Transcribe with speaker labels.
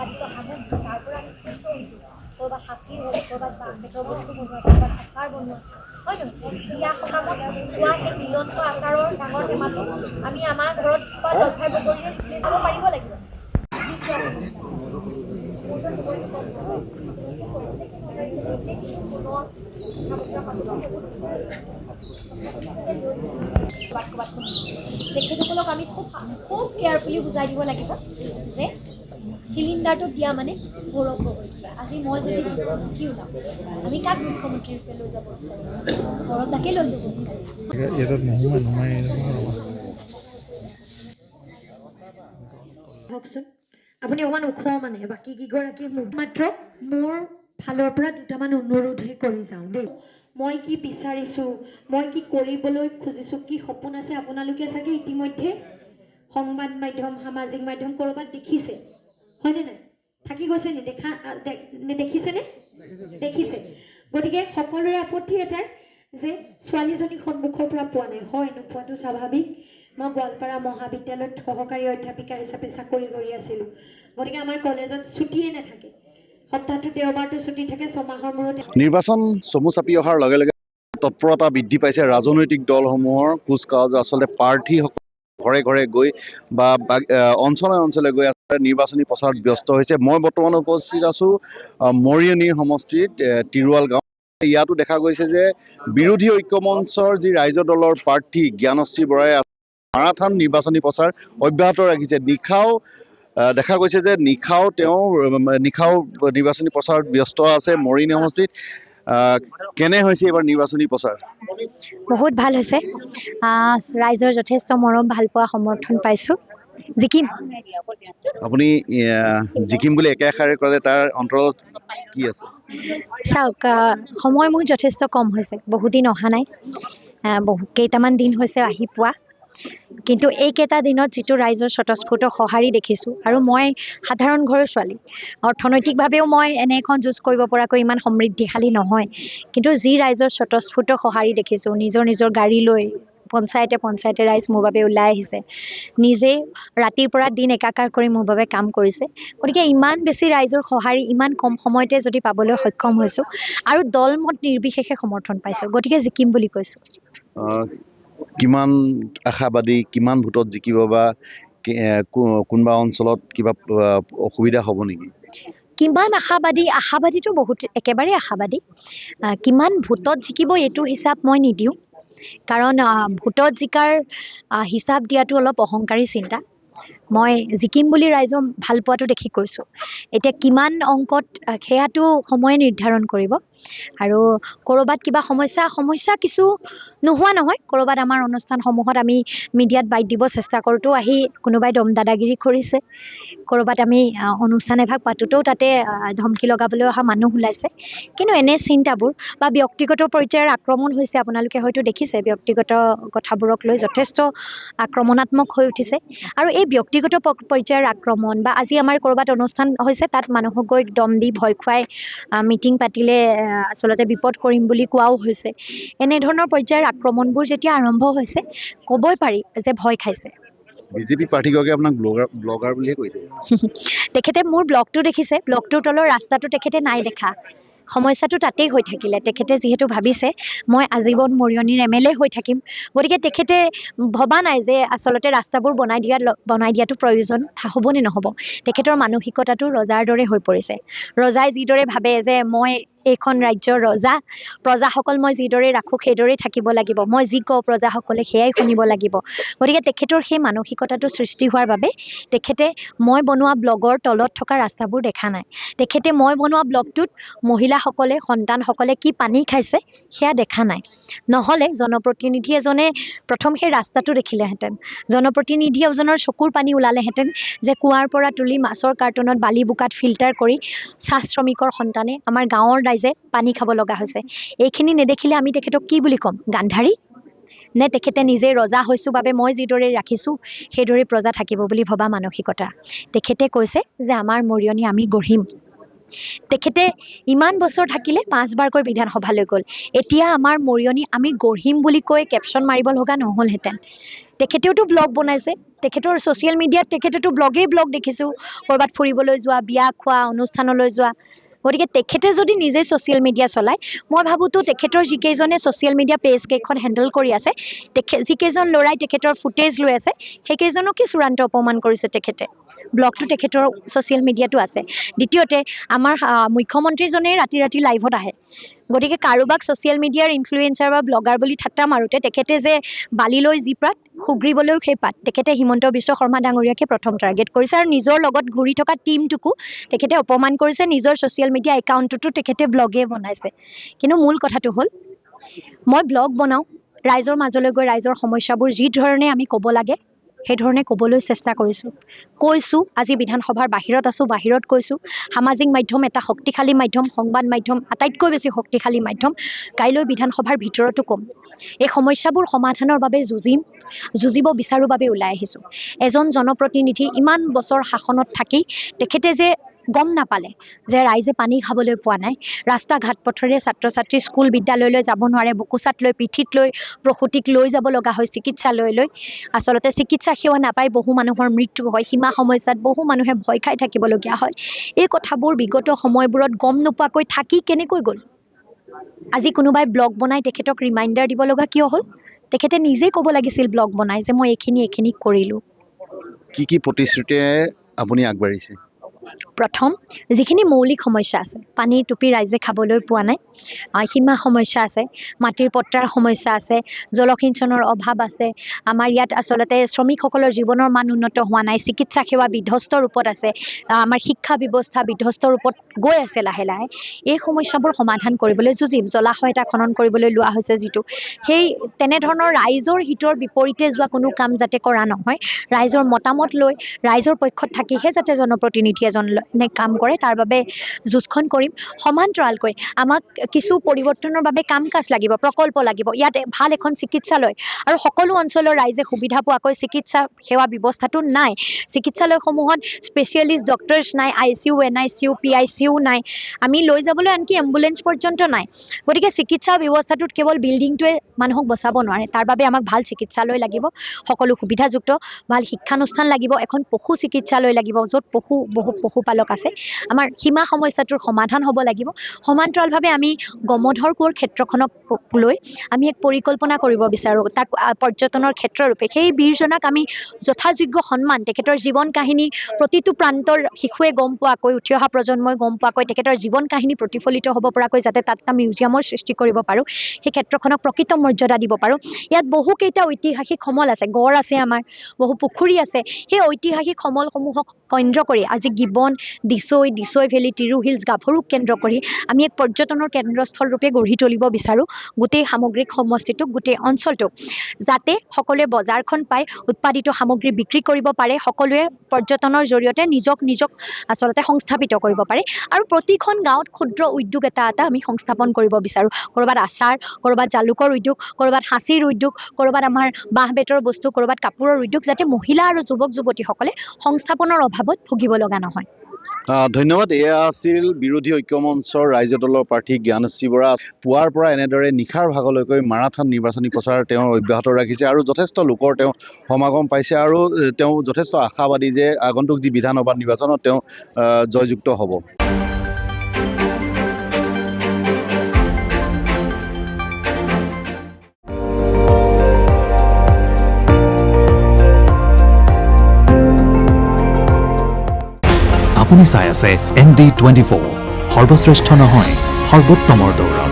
Speaker 1: উৎপাদিত সামগ্ৰী তাৰ পৰা আমি সুস্থ হৈছোঁ ক'ৰবাত সাঁচি হ'ল ক'ৰবাত বাঁহ বেতৰ বস্তু বনোৱা ক'ৰবাত আচাৰ বনোৱা হয় নহয় বিয়া সকামত খোৱা সেই নিলঞ্চ আচাৰৰ ডাঙৰ টেমাটো আমি আমাৰ ঘৰত খোৱা জলফাই বগৰীৰে তুলি খাব পাৰিব লাগিব তেখেতসকলক আমি খুব কেয়াৰফুলি বুজাই দিব লাগিব যে চিলিণ্ডাৰটো দিয়া মানে গৌৰৱ গগৈ আজি মই যদি কি ওলাম আমি কাক মুখ্যমন্ত্ৰী ৰূপে লৈ যাব বিচাৰিম ঘৰত তাকে লৈ যাব
Speaker 2: কওকচোন আপুনি অকণমান ওখ মানে বাকী কেইগৰাকীৰ মাত্ৰ মোৰ ফালৰ পৰা দুটামান অনুৰোধহে কৰি যাওঁ দেই মই কি বিচাৰিছোঁ মই কি কৰিবলৈ খুজিছোঁ কি সপোন আছে আপোনালোকে চাগে ইতিমধ্যে সংবাদ মাধ্যম সামাজিক মাধ্যম ক'ৰবাত দেখিছে হয়নে নাই থাকি গৈছে নেদেখিছেনে দেখিছে গতিকে সকলোৰে আপত্তি এটাই যে ছোৱালীজনী সন্মুখৰ পৰা পোৱা নাই হয় নোপোৱাটো স্বাভাৱিক মই গোৱালপাৰা মহাবিদ্যালয়ত সহকাৰী অধ্যাপিকা হিচাপে চাকৰি কৰি আছিলোঁ গতিকে আমাৰ কলেজত ছুটিয়ে নাথাকে সপ্তাহটো দেওবাৰটো ছুটি থাকে ছমাহৰ মূৰতে
Speaker 3: নিৰ্বাচন চমু চাপি অহাৰ লগে লগে তৎপৰতা বৃদ্ধি পাইছে ৰাজনৈতিক দলসমূহৰ কুচকাৱাজ আচলতে প্ৰাৰ্থী ঘৰে ঘৰে গৈ বা অঞ্চলে অঞ্চলে গৈ আছে নিৰ্বাচনী প্ৰচাৰত ব্যস্ত হৈছে মই বৰ্তমান উপস্থিত আছোঁ মৰিয়নি সমষ্টিত তিৰুৱাল গাঁও ইয়াতো দেখা গৈছে যে বিৰোধী ঐক্যমঞ্চৰ যি ৰাইজৰ দলৰ প্ৰাৰ্থী জ্ঞানশ্ৰী বৰাই মাৰাথান নিৰ্বাচনী প্ৰচাৰ অব্যাহত ৰাখিছে নিশাও দেখা গৈছে যে নিশাও নিৰ্বাচনী প্ৰচাৰত ব্যস্ত আছে মৰিয়নি সমষ্টিত কেনে হৈছে এইবাৰ নিৰ্বাচনী প্ৰচাৰ
Speaker 1: বহুত ভাল হৈছে ৰাইজৰ যথেষ্ট মৰম ভাল পোৱা সমৰ্থন পাইছোঁ জিকিম
Speaker 3: আপুনি জিকিম বুলি একেষাৰে ক'লে তাৰ অন্তৰত কি আছে
Speaker 1: চাওক সময় মোৰ যথেষ্ট কম হৈছে বহুদিন অহা নাই কেইটামান দিন হৈছে আহি পোৱা কিন্তু এইকেইটা দিনত যিটো ৰাইজৰ স্বতঃস্ফূৰ্ত সঁহাৰি দেখিছোঁ আৰু মই সাধাৰণ ঘৰৰ ছোৱালী অৰ্থনৈতিকভাৱেও মই এনে এখন যুঁজ কৰিব পৰাকৈ ইমান সমৃদ্ধিশালী নহয় কিন্তু যি ৰাইজৰ স্বতঃস্ফূৰ্ত সঁহাৰি দেখিছোঁ নিজৰ নিজৰ গাড়ী লৈ পঞ্চায়তে ৰাইজ মোৰ বাবে ওলাই আহিছে নিজে ৰাতিৰ পৰা দিন একাকাৰ কৰি মোৰ বাবে কাম কৰিছে গতিকে ইমান বেছি ৰাইজৰ সঁহাৰি ইমান কম সময়তে যদি পাবলৈ সক্ষম হৈছোঁ আৰু দলমত নিৰ্বিশেষে সমৰ্থন পাইছোঁ গতিকে জিকিম বুলি কৈছোঁ
Speaker 3: কিমান আশাবাদী কিমান ভোটত জিকিব বা কোনোবা অঞ্চলত কিবা অসুবিধা হ'ব নেকি
Speaker 1: কিমান আশাবাদীটো বহুত একেবাৰে আশাবাদী কিমান ভোটত জিকিব এইটো হিচাপ মই নিদিওঁ কাৰণ ভোটত জিকাৰ হিচাপ দিয়াটো অলপ অহংকাৰী চিন্তা মই জিকিম বুলি ৰাইজৰ ভাল পোৱাটো দেখি কৈছোঁ এতিয়া কিমান অংকত সেয়াটো সময়ে নিৰ্ধাৰণ কৰিব আৰু ক'ৰবাত কিবা সমস্যা কিছু নোহোৱা নহয় ক'ৰবাত আমাৰ অনুষ্ঠানসমূহত আমি মিডিয়াত বাইট দিব চেষ্টা কৰোঁতো আহি কোনোবাই দাদাগিৰি কৰিছে ক'ৰবাত আমি অনুষ্ঠান এভাগ পাতোঁতেও তাতে ধমকি লগাবলৈ অহা মানুহ ওলাইছে কিন্তু এনে চিন্তাবোৰ বা ব্যক্তিগত পৰ্যায়ৰ আক্ৰমণ হৈছে আপোনালোকে হয়তো দেখিছে ব্যক্তিগত কথাবোৰক লৈ যথেষ্ট আক্ৰমণাত্মক হৈ উঠিছে আৰু এই ব্যক্তিগত পৰ্যায়ৰ আক্ৰমণ বা আজি আমাৰ ক'ৰবাত অনুষ্ঠান হৈছে তাত মানুহক গৈ দম দি ভয় খুৱাই মিটিং পাতিলে আচলতে বিপদ কৰিম বুলি কোৱাও হৈছে এনেধৰণৰ পৰ্যায়ৰ আক্ৰমণবোৰ যেতিয়া আৰম্ভ হৈছে ক'বই পাৰি যে ভয় খাইছে
Speaker 3: বিজেপি প্ৰাৰ্থীগৰাকীয়ে আপোনাক ব্লগাৰ বুলিয়ে কৈছে
Speaker 1: তেখেতে মোৰ ব্লগটো দেখিছে ব্লগটোৰ তলৰ ৰাস্তাটো তেখেতে নাই দেখা সমস্যাটো তাতেই হৈ থাকিলে তেখেতে যিহেতু ভাবিছে মই আজীৱন মৰিয়নিৰ MLA হৈ থাকিম গতিকে তেখেতে ভবা নাই যে আচলতে ৰাস্তাবোৰ বনাই দিয়াটো প্ৰয়োজন হ'বনে নহ'ব তেখেতৰ মানসিকতাটো ৰজাৰ দৰে হৈ পৰিছে ৰজাই যিদৰে ভাবে যে মই এইখন ৰাজ্যৰ ৰজা প্ৰজাসকল মই যিদৰে ৰাখোঁ সেইদৰেই থাকিব লাগিব মই যি কওঁ প্ৰজাসকলে সেয়াই শুনিব লাগিব গতিকে তেখেতৰ সেই মানসিকতাটো সৃষ্টি হোৱাৰ বাবে তেখেতে মই বনোৱা ব্লগৰ তলত থকা ৰাস্তাবোৰ দেখা নাই তেখেতে মই বনোৱা ব্লগটোত মহিলাসকলে সন্তানসকলে কি পানী খাইছে সেয়া দেখা নাই নহ'লে জনপ্ৰতিনিধি এজনে প্ৰথম সেই ৰাস্তাটো দেখিলেহেঁতেন জনপ্ৰতিনিধি এজনৰ চকুৰ পানী ওলালেহেঁতেন যে কুঁৱাৰ পৰা তুলি মাছৰ কাৰ্টুনত বালি বোকাত ফিল্টাৰ কৰি চাহ শ্ৰমিকৰ সন্তানে আমাৰ গাঁৱৰ ৰাইজে পানী খাব লগা হৈছে এইখিনি নেদেখিলে আমি তেখেতক কি বুলি ক'ম গান্ধাৰী নে তেখেতে নিজে ৰজা হৈছোঁ বাবে মই যিদৰে ৰাখিছোঁ সেইদৰে প্ৰজা থাকিব বুলি ভবা মানসিকতা তেখেতে কৈছে যে আমাৰ মৰিয়নি আমি গঢ়িম তেখেতে ইমান বছৰ থাকিলে 5 বাৰকৈ বিধানসভালৈ গ'ল এতিয়া আমাৰ মৰিয়নি আমি গঢ়িম বুলি কৈ কেপশ্যন মাৰিব লগা নহ'লহেঁতেন তেখেতেওতো ব্লগ বনাইছে, তেখেতৰ ছ'চিয়েল মিডিয়াত তেখেতেতো ব্লগ দেখিছোঁ, ক'ৰবাত ফুৰিবলৈ যোৱা, বিয়া খোৱা, অনুষ্ঠানলৈ যোৱা। গতিকে তেখেতে যদি নিজে ছ'চিয়েল মিডিয়া চলায়, মই ভাবোঁতো তেখেতৰ যিকেইজনে ছ'চিয়েল মিডিয়া পেজ কেইখন হেণ্ডেল কৰি আছে, যিকেইজন ল'ৰাই তেখেতৰ ফুটেজ লৈ আছে, সেইকেইজনকে চূড়ান্ত অপমান কৰিছে তেখেতে। ব্লগটো তেখেতৰ ছ'চিয়েল মিডিয়াতো আছে। দ্বিতীয়তে আমাৰ মুখ্যমন্ত্ৰীজনেই ৰাতি ৰাতি লাইভত আহে। গতিকে কাৰোবাক ছ'চিয়েল মিডিয়াৰ ইনফ্লুৱেঞ্চাৰ বা ব্লগাৰ বুলি ঠাট্টা মাৰোঁতে তেখেতে যে বালিলৈ যি পাত সুগ্ৰীবলৈও সেই পাত, তেখেতে হিমন্ত বিশ্ব শৰ্মা ডাঙৰীয়াকে প্ৰথম টাৰ্গেট কৰিছে আৰু নিজৰ লগত ঘূৰি থকা টীমটোকো তেখেতে অপমান কৰিছে। নিজৰ ছ'চিয়েল মিডিয়া একাউণ্টতো তেখেতে ব্লগেই বনাইছে। কিন্তু মূল কথাটো হ'ল, মই ব্লগ বনাওঁ, ৰাইজৰ মাজলৈ গৈ ৰাইজৰ সমস্যাবোৰ যি ধৰণে আমি ক'ব লাগে সেই ধৰণে ক'বলৈ চেষ্টা কৈছোঁ। আজি বিধানসভাৰ বাহিৰত আছোঁ, বাহিৰত কৈছোঁ। সামাজিক মাধ্যম এটা শক্তিশালী মাধ্যম, সংবাদ মাধ্যম আটাইতকৈ বেছি শক্তিশালী মাধ্যম। কাইলৈ বিধানসভাৰ ভিতৰতো ক'ম। এই সমস্যাবোৰ সমাধানৰ বাবে যুঁজিব বিচাৰোঁ বাবে ওলাই আহিছোঁ। এজন জনপ্ৰতিনিধি ইমান বছৰ শাসনত থাকি তেখেতে যে গম নাপালে যে ৰাইজে পানী খাবলৈ পোৱা নাই, ৰাস্তা ঘাট পথেৰে ছাত্ৰ ছাত্ৰী স্কুল বিদ্যালয়লৈ যাব নোৱাৰে, বুকুচাত লৈ পিঠিত লৈ প্ৰসূতিক লৈ যাব লগা হয় চিকিৎসালয়লৈ। আচলতে চিকিৎসা সেৱা নাপাই বহু মানুহৰ মৃত্যু হয়, সীমা সমস্যাত বহু মানুহে ভয় খাই থাকিবলগীয়া হয়। এই কথাবোৰ বিগত সময়বোৰত গম নোপোৱাকৈ থাকি কেনেকৈ গ'ল? আজি কোনোবাই ব্লগ বনাই তেখেতক ৰিমাইণ্ডাৰ দিব লগা কিয় হ'ল? তেখেতে নিজেই ক'ব লাগিছিল ব্লগ বনাই যে মই এইখিনি কৰিলোঁ।
Speaker 3: কি প্ৰতিশ্ৰুতিৰে আপুনি আগবাঢ়িছে?
Speaker 1: প্ৰথম, যিখিনি মৌলিক সমস্যা আছে, পানী টুপি ৰাইজে খাবলৈ পোৱা নাই, সীমা সমস্যা আছে, মাটিৰ পট্টাৰ সমস্যা আছে, জলসিঞ্চনৰ অভাৱ আছে, আমাৰ ইয়াত আচলতে শ্ৰমিকসকলৰ জীৱনৰ মান উন্নত হোৱা নাই, চিকিৎসা সেৱা বিধ্বস্ত ৰূপত আছে, আমাৰ শিক্ষা ব্যৱস্থা বিধ্বস্ত ৰূপত গৈ আছে লাহে লাহে। এই সমস্যাবোৰ সমাধান কৰিবলৈ যুঁজিম। জলাশয় এটা খনন কৰিবলৈ লোৱা হৈছে যিটো, সেই তেনেধৰণৰ ৰাইজৰ হিতৰ বিপৰীতে যোৱা কোনো কাম যাতে কৰা নহয়, ৰাইজৰ মতামত লৈ ৰাইজৰ পক্ষত থাকিহে যাতে জনপ্ৰতিনিধি এজনে কাম কৰে, তাৰ বাবে যুঁজখন কৰিম। সমান্তৰালকৈ আমাক কিছু পৰিৱৰ্তনৰ বাবে কাম কাজ লাগিব, প্ৰকল্প লাগিব। ইয়াত ভাল এখন চিকিৎসালয় আৰু সকলো অঞ্চলৰ ৰাইজে সুবিধা পোৱাকৈ চিকিৎসা সেৱা ব্যৱস্থাটো নাই। চিকিৎসালয়সমূহত স্পেচিয়েলিষ্ট ডক্টৰছ নাই, ICU, NICU, PICU নাই, আমি লৈ যাবলৈ আনকি এম্বুলেঞ্চ পৰ্যন্ত নাই। গতিকে চিকিৎসা ব্যৱস্থাটোত কেৱল বিল্ডিংটোৱে মানুহক বচাব নোৱাৰে, তাৰ বাবে আমাক ভাল চিকিৎসালয় লাগিব, সকলো সুবিধাযুক্ত ভাল শিক্ষানুষ্ঠান লাগিব, এখন পশু চিকিৎসালয় লাগিব য'ত বহু পশুপালক আছে। আমাৰ সীমা সমস্যাটোৰ সমাধান হ'ব লাগিব। সমান্তৰালভাৱে আমি গমধৰ কোঁৱৰ ক্ষেত্ৰখনক লৈ আমি এক পৰিকল্পনা কৰিব বিচাৰোঁ, তাক পৰ্যটনৰ ক্ষেত্ৰৰূপে। সেই বীৰজনাক আমি যথাযোগ্য সন্মান, তেখেতৰ জীৱন কাহিনী প্ৰতিটো প্ৰান্তৰ শিশুৱে গম পোৱাকৈ, উঠি অহা প্ৰজন্মই গম পোৱাকৈ, তেখেতৰ জীৱন কাহিনী প্ৰতিফলিত হ'ব পৰাকৈ যাতে তাত এটা মিউজিয়ামৰ সৃষ্টি কৰিব পাৰোঁ, সেই ক্ষেত্ৰখনক প্ৰকৃত মৰ্যাদা দিব পাৰোঁ। ইয়াত বহুকেইটা ঐতিহাসিক সমল আছে, গড় আছে, আমাৰ বহু পুখুৰী আছে। সেই ঐতিহাসিক সমলসমূহক কেন্দ্ৰ কৰি আজি gibbon, Dishai valley, Tiru hills, গাভৰুক কেন্দ্ৰ কৰি আমি এক পৰ্যটনৰ কেন্দ্ৰস্থল ৰূপে গঢ়ি তুলিব বিচাৰোঁ গোটেই সামগ্ৰিক সমষ্টিটোক, গোটেই অঞ্চলটোক, যাতে সকলোৱে বজাৰখন পাই উৎপাদিত সামগ্ৰী বিক্ৰী কৰিব পাৰে, সকলোৱে পৰ্যটনৰ জৰিয়তে নিজক আচলতে সংস্থাপিত কৰিব পাৰে। আৰু প্ৰতিখন গাঁৱত ক্ষুদ্ৰ উদ্যোগ এটা আমি সংস্থাপন কৰিব বিচাৰোঁ। ক'ৰবাত আচাৰ, ক'ৰবাত জালুকৰ উদ্যোগ, ক'ৰবাত সাঁচিৰ উদ্যোগ, ক'ৰবাত আমাৰ বাঁহ বেতৰ বস্তু, ক'ৰবাত কাপোৰৰ উদ্যোগ, যাতে মহিলা আৰু যুৱক যুৱতীসকলে সংস্থাপনৰ অভাৱত ভুগিব লগা নহয়।
Speaker 3: ধন্যবাদ। এয়া আছিল বিৰোধী ঐক্য মঞ্চৰ ৰাইজৰ দলৰ প্ৰাৰ্থী জ্ঞানশ্ৰী বৰা। পুৱাৰ পৰা এনেদৰে নিশাৰ ভাগলৈকৈ মাৰাথান নিৰ্বাচনী প্ৰচাৰ তেওঁ অব্যাহত ৰাখিছে আৰু যথেষ্ট লোকৰ তেওঁ সমাগম পাইছে আৰু তেওঁ যথেষ্ট আশাবাদী যে আগন্তুক যি বিধানসভা নিৰ্বাচনত তেওঁ জয়যুক্ত হ'ব।
Speaker 4: আপুনি চাই আছে ND24, সৰ্বশ্ৰেষ্ঠ নহয়, সৰ্বোত্তমৰ দৌৰ।